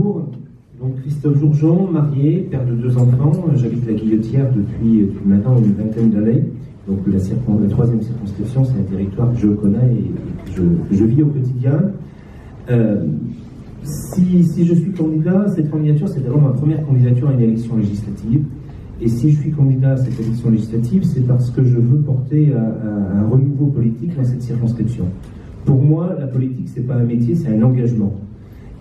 Bonjour, donc Christophe Jourgeon, marié, père de 2 enfants, j'habite la Guillotière depuis maintenant une vingtaine d'années. Donc la 3e circonscription, c'est un territoire que je connais et que je vis au quotidien. Si je suis candidat, cette candidature, c'est d'abord ma première candidature à une élection législative. Et si je suis candidat à cette élection législative, c'est parce que je veux porter un renouveau politique dans cette circonscription. Pour moi, la politique, c'est pas un métier, c'est un engagement.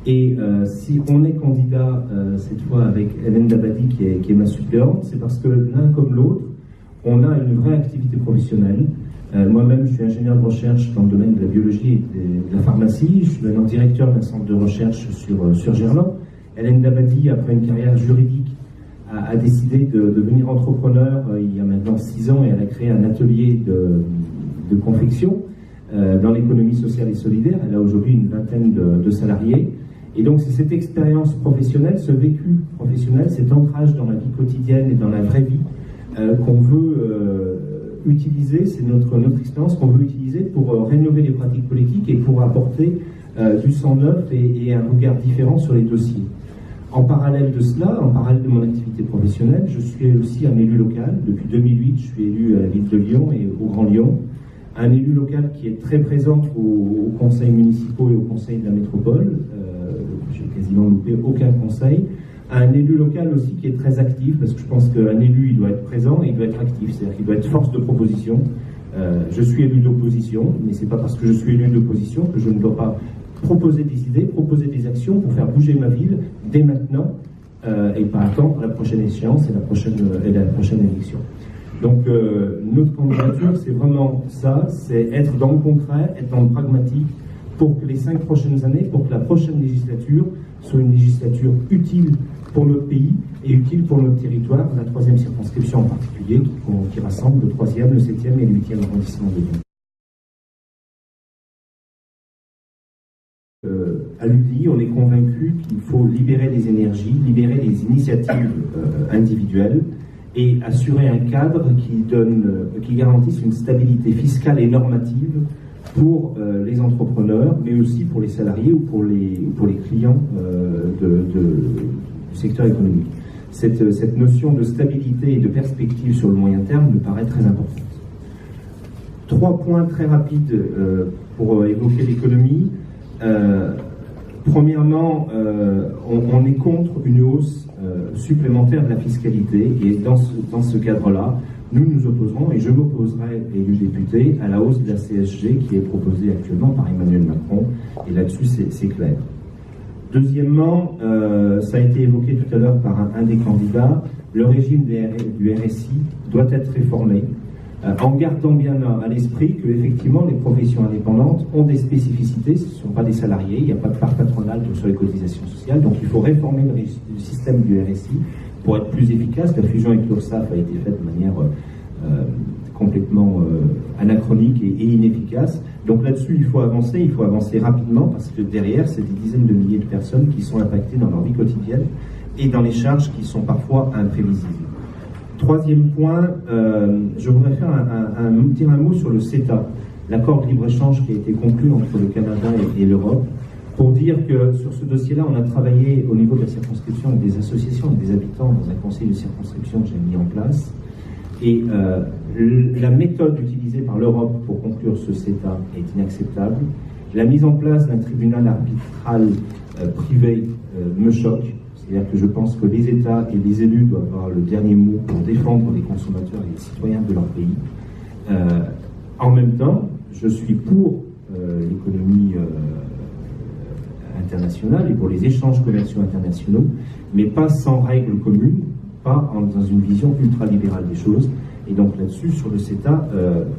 Et si on est candidat cette fois avec Hélène Dabadi qui est ma suppléante, c'est parce que l'un comme l'autre, on a une vraie activité professionnelle. Moi-même, je suis ingénieur de recherche dans le domaine de la biologie et de la pharmacie. Je suis maintenant directeur d'un centre de recherche sur Gerland. Hélène Dabadi, après une carrière juridique, a décidé de devenir entrepreneur il y a maintenant 6 ans et elle a créé un atelier de confection dans l'économie sociale et solidaire. Elle a aujourd'hui une vingtaine de salariés. Et donc c'est cette expérience professionnelle, ce vécu professionnel, cet ancrage dans la vie quotidienne et dans la vraie vie qu'on veut utiliser, c'est notre expérience qu'on veut utiliser pour rénover les pratiques politiques et pour apporter du sang neuf et un regard différent sur les dossiers. En parallèle de cela, en parallèle de mon activité professionnelle, je suis aussi un élu local. Depuis 2008, je suis élu à la ville de Lyon et au Grand Lyon. Un élu local qui est très présent aux conseils municipaux et aux conseils de la métropole. J'ai quasiment loupé aucun conseil. Un élu local aussi qui est très actif, parce que je pense qu'un élu, il doit être présent et il doit être actif, c'est-à-dire qu'il doit être force de proposition. Je suis élu d'opposition, mais c'est pas parce que je suis élu d'opposition que je ne dois pas proposer des idées, proposer des actions pour faire bouger ma ville dès maintenant et pas attendre la prochaine échéance et la prochaine élection. Donc notre candidature, c'est vraiment ça, c'est être dans le concret, être dans le pragmatique pour que les 5 prochaines années, pour que la prochaine législature soit une législature utile pour notre pays et utile pour notre territoire, la 3e circonscription en particulier, qui rassemble le 3e, le 7e et le 8e arrondissement de Lyon. À l'UDI, on est convaincu qu'il faut libérer les énergies, libérer les initiatives individuelles et assurer un cadre qui garantisse une stabilité fiscale et normative pour les entrepreneurs, mais aussi pour les salariés ou pour les clients du secteur économique. Cette notion de stabilité et de perspective sur le moyen terme me paraît très importante. 3 points très rapides pour évoquer l'économie. Premièrement, on est contre une hausse supplémentaire de la fiscalité et dans ce cadre-là, nous opposerons, et je m'opposerai, élu député, à la hausse de la CSG qui est proposée actuellement par Emmanuel Macron, et là-dessus c'est clair. Deuxièmement, ça a été évoqué tout à l'heure par un des candidats, le régime du RSI doit être réformé, en gardant bien à l'esprit que effectivement les professions indépendantes ont des spécificités, ce ne sont pas des salariés, il n'y a pas de part patronale sur les cotisations sociales, donc il faut réformer le système du RSI pour être plus efficace. La fusion avec l'URSSAF a été faite de manière complètement anachronique et inefficace. Donc là-dessus, il faut avancer rapidement parce que derrière, c'est des dizaines de milliers de personnes qui sont impactées dans leur vie quotidienne et dans les charges qui sont parfois imprévisibles. 3e point, je voudrais dire un mot sur le CETA, l'accord de libre-échange qui a été conclu entre le Canada et l'Europe, pour dire que sur ce dossier-là, on a travaillé au niveau de la circonscription avec des associations, avec des habitants dans un conseil de circonscription que j'ai mis en place. Et la méthode utilisée par l'Europe pour conclure ce CETA est inacceptable. La mise en place d'un tribunal arbitral privé me choque. C'est-à-dire que je pense que les États et les élus doivent avoir le dernier mot pour défendre les consommateurs et les citoyens de leur pays. En même temps, je suis pour l'économie internationale et pour les échanges commerciaux internationaux, mais pas sans règles communes, pas dans une vision ultralibérale des choses. Et donc là-dessus, sur le CETA,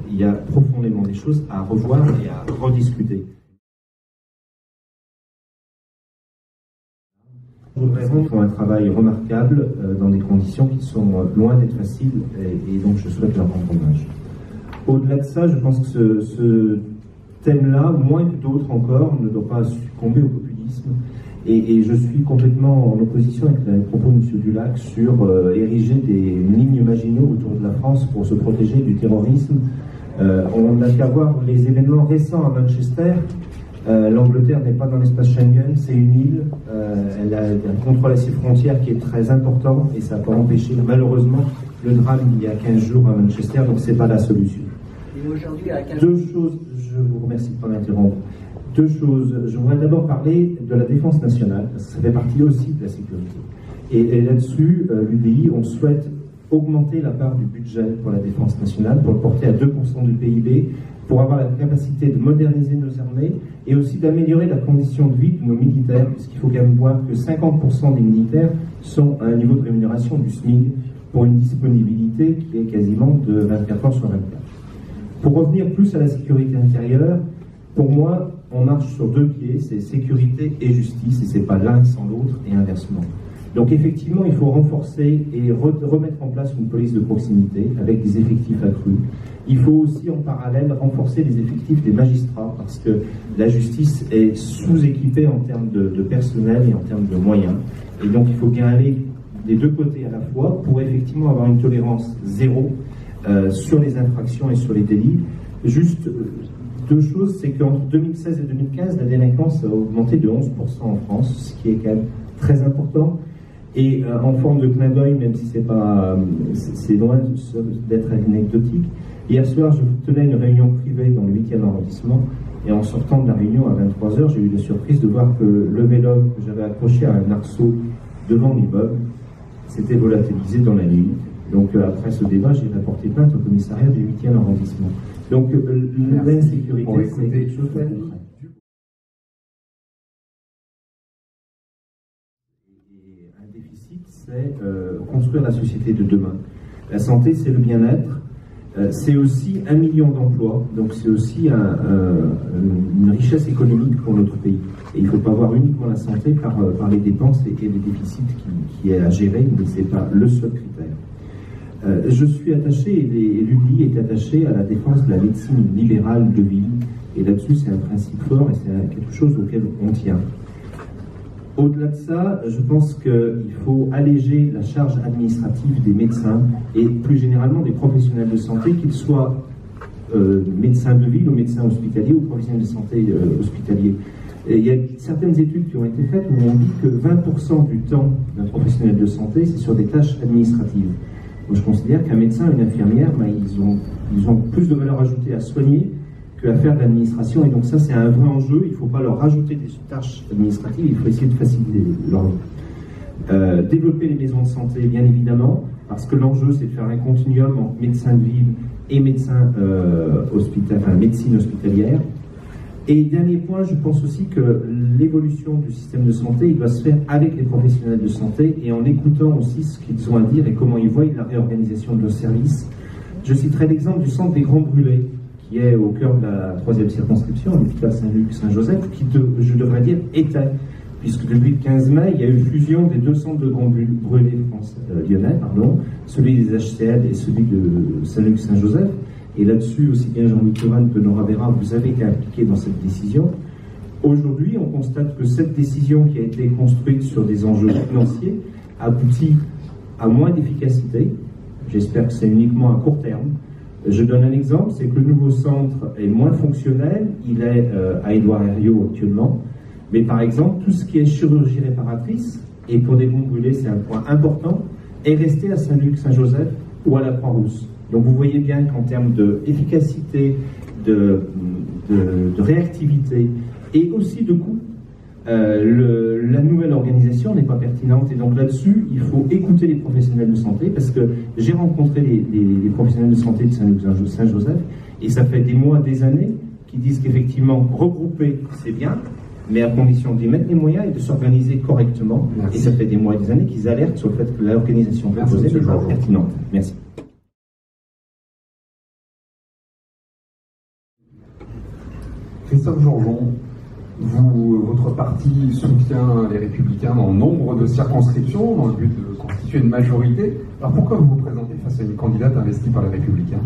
il y a profondément des choses à revoir et à rediscuter. Ils font un travail remarquable dans des conditions qui sont loin d'être faciles et donc je souhaite leur rendre hommage. Au-delà de ça, je pense que ce thème-là, moins que d'autres encore, ne doit pas succomber au populisme et je suis complètement en opposition avec les propos de M. Dulac sur ériger des lignes Maginot autour de la France pour se protéger du terrorisme. On n'a qu'à voir les événements récents à Manchester L'Angleterre n'est pas dans l'espace Schengen, c'est une île, elle a un contrôle à ses frontières qui est très important et ça n'a pas empêché malheureusement le drame il y a 15 jours à Manchester, donc c'est pas la solution. Et aujourd'hui, à 15 Deux choses, je vous remercie de ne pas m'interrompre. Deux choses, je voudrais d'abord parler de la défense nationale, parce que ça fait partie aussi de la sécurité. Et là-dessus, l'UDI, on souhaite augmenter la part du budget pour la défense nationale, pour le porter à 2% du PIB, pour avoir la capacité de moderniser nos armées et aussi d'améliorer la condition de vie de nos militaires, puisqu'il faut quand même voir que 50% des militaires sont à un niveau de rémunération du SMIC pour une disponibilité qui est quasiment de 24 heures sur 24. Pour revenir plus à la sécurité intérieure, pour moi, on marche sur deux pieds, c'est sécurité et justice, et c'est pas l'un sans l'autre, et inversement. Donc effectivement, il faut renforcer et remettre en place une police de proximité avec des effectifs accrus. Il faut aussi en parallèle renforcer les effectifs des magistrats parce que la justice est sous-équipée en termes de personnel et en termes de moyens. Et donc il faut bien aller des deux côtés à la fois pour effectivement avoir une tolérance zéro sur les infractions et sur les délits. Juste deux choses, c'est qu'entre 2016 et 2015, la délinquance a augmenté de 11% en France, ce qui est quand même très important. Et en forme de clin d'œil, même si c'est loin d'être anecdotique, hier soir, je tenais une réunion privée dans le 8e arrondissement, et en sortant de la réunion à 23h, j'ai eu la surprise de voir que le vélo que j'avais accroché à un arceau devant l'immeuble s'était volatilisé dans la nuit. Donc après ce débat, j'ai rapporté plainte au commissariat du 8e arrondissement. Donc l'insécurité, c'est quelque chose de concret. C'est construire la société de demain. La santé, c'est le bien-être, c'est aussi 1 million d'emplois, donc c'est aussi une richesse économique pour notre pays. Et il ne faut pas voir uniquement la santé par les dépenses et les déficits qui est à gérer, mais ce n'est pas le seul critère. Je suis attaché, et l'UDI est attaché à la défense de la médecine libérale de ville, et là-dessus c'est un principe fort et c'est quelque chose auquel on tient. Au-delà de ça, je pense qu'il faut alléger la charge administrative des médecins et plus généralement des professionnels de santé, qu'ils soient médecins de ville ou médecins hospitaliers ou professionnels de santé hospitaliers. Et il y a certaines études qui ont été faites où on dit que 20% du temps d'un professionnel de santé, c'est sur des tâches administratives. Moi, je considère qu'un médecin et une infirmière, ils ont plus de valeur ajoutée à soigner à faire de l'administration, et donc ça c'est un vrai enjeu. Il ne faut pas leur rajouter des tâches administratives, il faut essayer de faciliter leur vie. Développer les maisons de santé, bien évidemment, parce que l'enjeu c'est de faire un continuum entre médecins de ville et médecins médecine hospitalière. Et dernier point, je pense aussi que l'évolution du système de santé, il doit se faire avec les professionnels de santé et en écoutant aussi ce qu'ils ont à dire et comment ils voient la réorganisation de nos services. Je citerai l'exemple du centre des Grands Brûlés, qui est au cœur de la 3e circonscription, l'hôpital Saint-Luc-Saint-Joseph, qui, je devrais dire, était, puisque depuis le 15 mai, il y a eu fusion des deux centres de Grands Brûlés lyonnais, celui des HCL et celui de Saint-Luc-Saint-Joseph. Et là-dessus, aussi bien Jean-Louis Touraine que Nora Vera, vous avez été impliqués dans cette décision. Aujourd'hui, on constate que cette décision qui a été construite sur des enjeux financiers aboutit à moins d'efficacité. J'espère que c'est uniquement à court terme. Je donne un exemple, c'est que le nouveau centre est moins fonctionnel, il est à Édouard Herriot actuellement, mais par exemple, tout ce qui est chirurgie réparatrice, et pour des Grands Brûlés, c'est un point important, est resté à Saint-Luc-Saint-Joseph ou à la Croix-Rousse. Donc vous voyez bien qu'en termes d'efficacité, de réactivité et aussi de coût, la nouvelle organisation n'est pas pertinente, et donc là-dessus il faut écouter les professionnels de santé, parce que j'ai rencontré les professionnels de santé de Saint-Joseph et ça fait des mois, des années qu'ils disent qu'effectivement regrouper c'est bien, mais à condition d'y mettre les moyens et de s'organiser correctement. Merci. Et ça fait des mois et des années qu'ils alertent sur le fait que l'organisation proposée n'est pas pertinente. Merci. Christophe Georgeon, votre parti soutient les Républicains dans nombre de circonscriptions dans le but de constituer une majorité. Alors pourquoi vous vous présentez face à une candidate investie par les Républicains?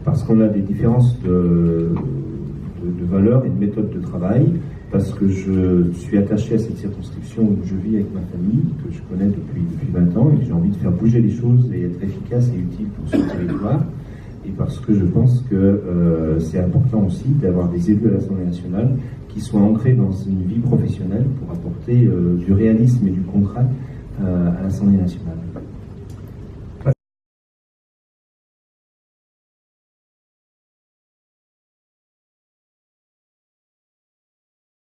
Parce qu'on a des différences de valeurs et de méthodes de travail, parce que je suis attaché à cette circonscription où je vis avec ma famille, que je connais depuis 20 ans, et que j'ai envie de faire bouger les choses et être efficace et utile pour ce territoire. et parce que je pense que c'est important aussi d'avoir des élus à l'Assemblée nationale qui soient ancrés dans une vie professionnelle pour apporter du réalisme et du concret à l'Assemblée nationale.